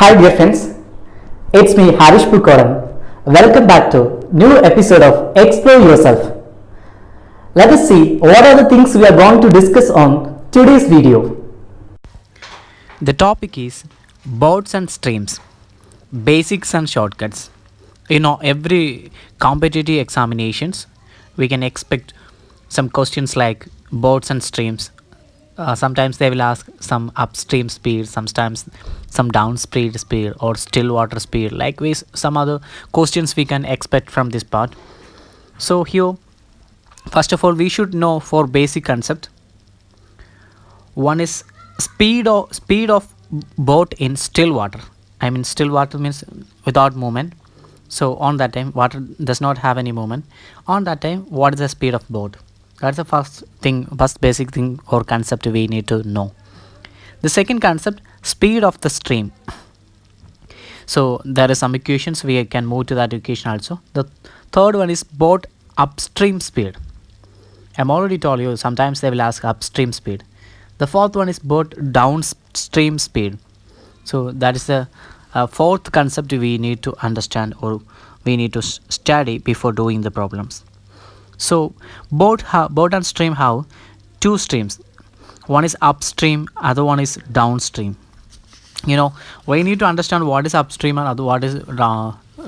Hi dear friends, it's me Harish Pukoran. Welcome back to new episode of Explore Yourself. Let us see what are the things we are going to discuss on today's video. The topic is boats and streams, basics and shortcuts. Every competitive examinations, we can expect some questions like boats and streams. Sometimes they will ask some upstream speed, sometimes some downstream speed or still water speed. Likewise, some other questions we can expect from this part. So here, first of all, we should know for basic concept. One is speed of boat in still water. I mean, still water means without movement. So on that time, water does not have any movement. On that time, what is the speed of boat? That's the first basic thing or concept we need to know. The second concept, speed of the stream. So there are some equations, we can move to that equation also. The third one is boat upstream speed. I'm already told you, sometimes they will ask upstream speed. The fourth one is boat downstream speed. So that is the fourth concept we need to understand or we need to study before doing the problems. So boat and stream have two streams. One is upstream, other one is downstream. We need to understand what is upstream and what is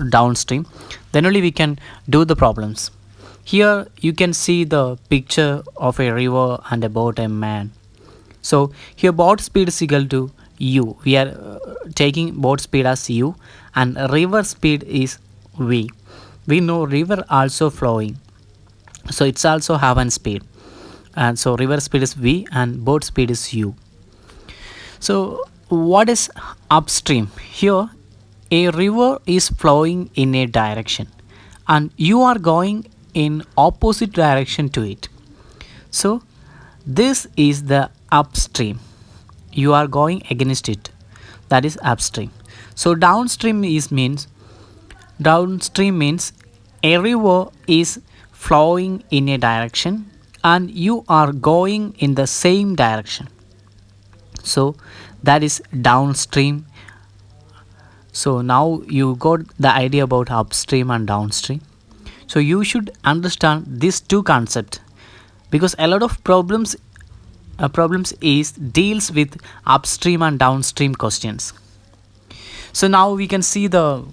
downstream. Then only we can do the problems. Here you can see the picture of a river and a boat and man. So here boat speed is equal to u. We are taking boat speed as u and river speed is v. We know river also flowing, so it's also have an speed, and so river speed is v and boat speed is u. So what is upstream? Here a river is flowing in a direction and you are going in opposite direction to it. So this is the upstream. You are going against it. That is upstream. So downstream means a river is flowing in a direction and you are going in the same direction. So that is downstream. So now you got the idea about upstream and downstream. So you should understand these two concepts because a lot of problems deals with upstream and downstream questions. So now we can see the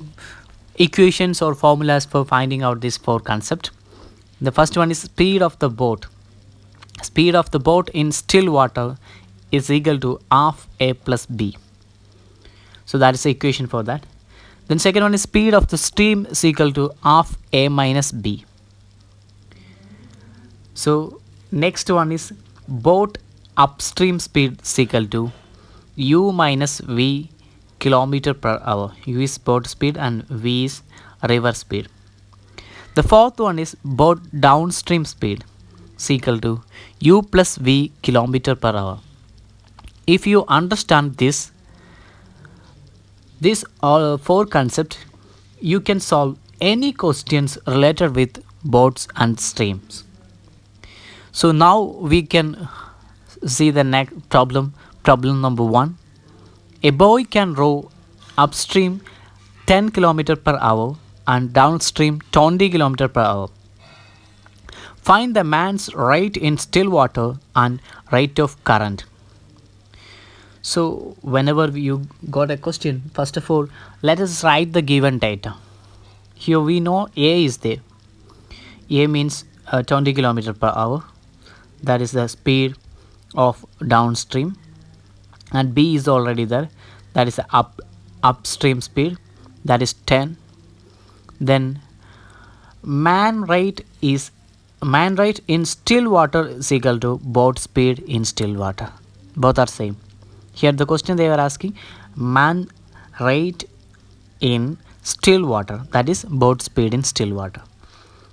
equations or formulas for finding out this four concept. The first one is speed of the boat. Speed of the boat in still water is equal to half a plus b. So that is the equation for that. Then second one is speed of the stream is equal to half a minus b. So next one is boat upstream speed is equal to u minus v kilometer per hour. U is boat speed and v is river speed. The fourth one is boat downstream speed is equal to u plus v kilometer per hour. If you understand this all four concepts, you can solve any questions related with boats and streams. So now we can see the next problem number 1. A boy can row upstream 10 km per hour and downstream 20 km per hour. Find the man's rate in still water and rate of current. So whenever you got a question, first of all, let us write the given data. Here we know A is there. A means 20 km per hour. That is the speed of downstream. And B is already there. That is the upstream speed. That is 10. Then man rate in still water is equal to boat speed in still water. Both are same. Here the question they were asking, man rate in still water, that is boat speed in still water.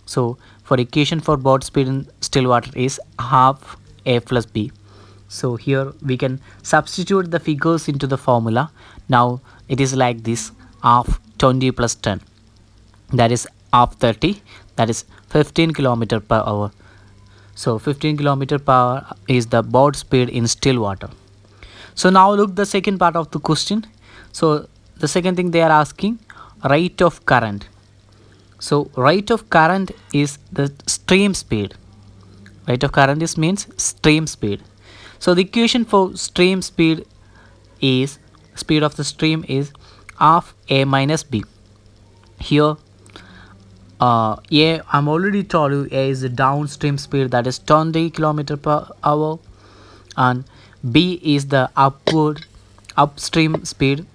So for equation for boat speed in still water is half a plus b. So here we can substitute the figures into the formula. Now it is like this, half 20 plus 10, that is half 30, that is 15 km per hour. So 15 km per hour is the boat speed in still water. So now look the second part of the question. So the second thing they are asking, rate of current. So rate of current is the stream speed. Rate of current is means stream speed. So the equation for stream speed is, speed of the stream is half a minus b. Here A, I'm already told you A is the downstream speed, that is 20 km per hour, and B is the upstream speed.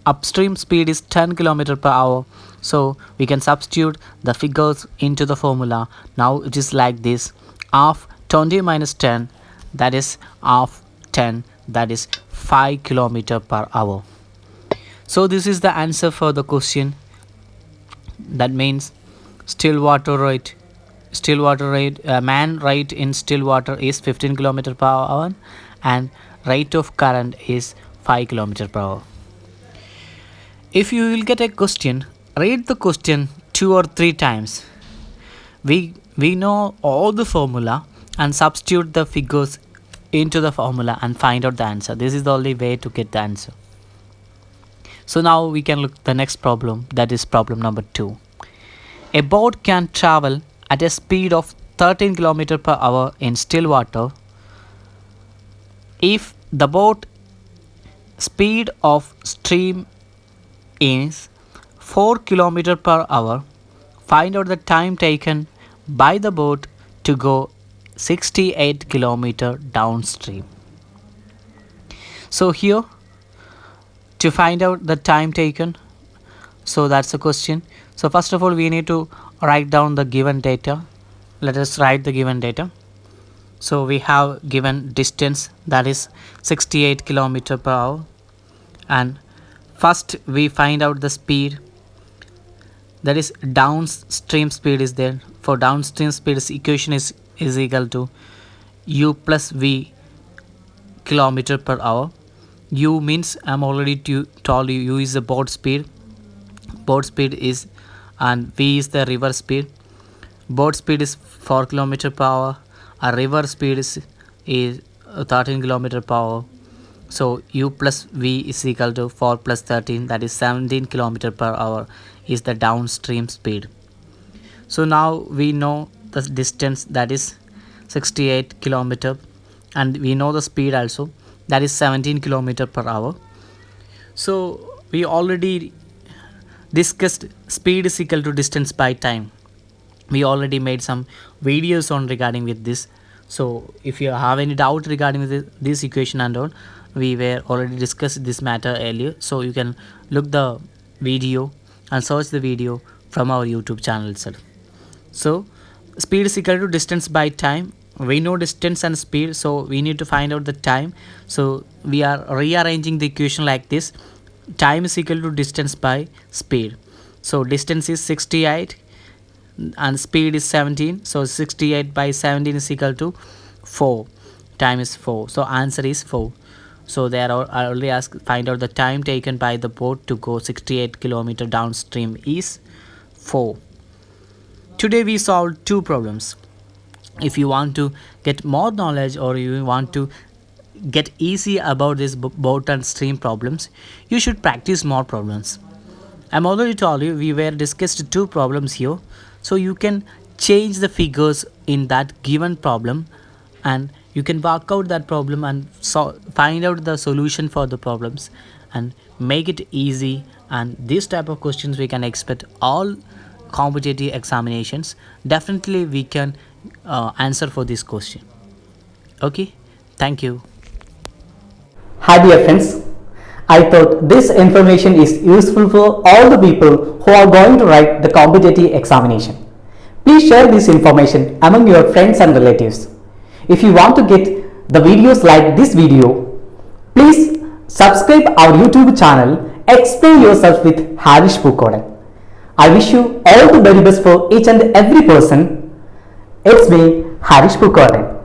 Upstream speed is 10 km per hour. So we can substitute the figures into the formula. Now it is like this: half 20 minus 10, that is half 10, that is 5 km per hour. So this is the answer for the question. That means man rate in still water is 15 km per hour, and rate of current is 5 km per hour. If you will get a question, read the question 2 or 3 times. We know all the formula and substitute the figures into the formula and find out the answer. This is the only way to get the answer. So now we can look the next problem, that is problem number 2. A boat can travel at a speed of 13 km per hour in still water. If the boat speed of stream is 4 km per hour, find out the time taken by the boat to go 68 km downstream. So here, to find out the time taken, so that's the question. So first of all, we need to write down the given data. Let us write the given data. So we have given distance, that is 68 km per hour, and first we find out the speed, that is downstream speed is there. For downstream speed, equation is equal to u plus v kilometer per hour. U means, I'm already told you, u is the boat speed is, and v is the river speed. Boat speed is 4 km per hour, a river speed is 13 km per hour. So u plus v is equal to 4 plus 13, that is 17 km per hour is the downstream speed. So now we know the distance, that is 68 km, and we know the speed also, that is 17 km per hour. So we already discussed speed is equal to distance by time. We already made some videos on regarding with this. So if you have any doubt regarding this equation and all, we were already discussed this matter earlier. So you can look the video and search the video from our YouTube channel itself. So speed is equal to distance by time. We know distance and speed, so we need to find out the time. So we are rearranging the equation like this: time is equal to distance by speed. So distance is 68 and speed is 17. So 68 by 17 is equal to 4. Time is 4. So answer is 4. So there are, I only ask, find out the time taken by the boat to go 68 km downstream is 4. Today we solved 2 problems. If you want to get more knowledge, or you want to get easy about this boat and stream problems, you should practice more problems. I'm already told you we were discussed 2 problems here, so you can change the figures in that given problem, and you can work out that problem and find out the solution for the problems and make it easy. And this type of questions we can expect all competitive examinations. Definitely we can answer for this question. Okay, thank you. Hi dear friends, I thought this information is useful for all the people who are going to write the competitive examination. Please share this information among your friends and relatives. If you want to get the videos like this video, please subscribe our YouTube channel Explore Yourself with Harish Pukodan. I wish you all the very best for each and every person. It's me, Harish Pukodan.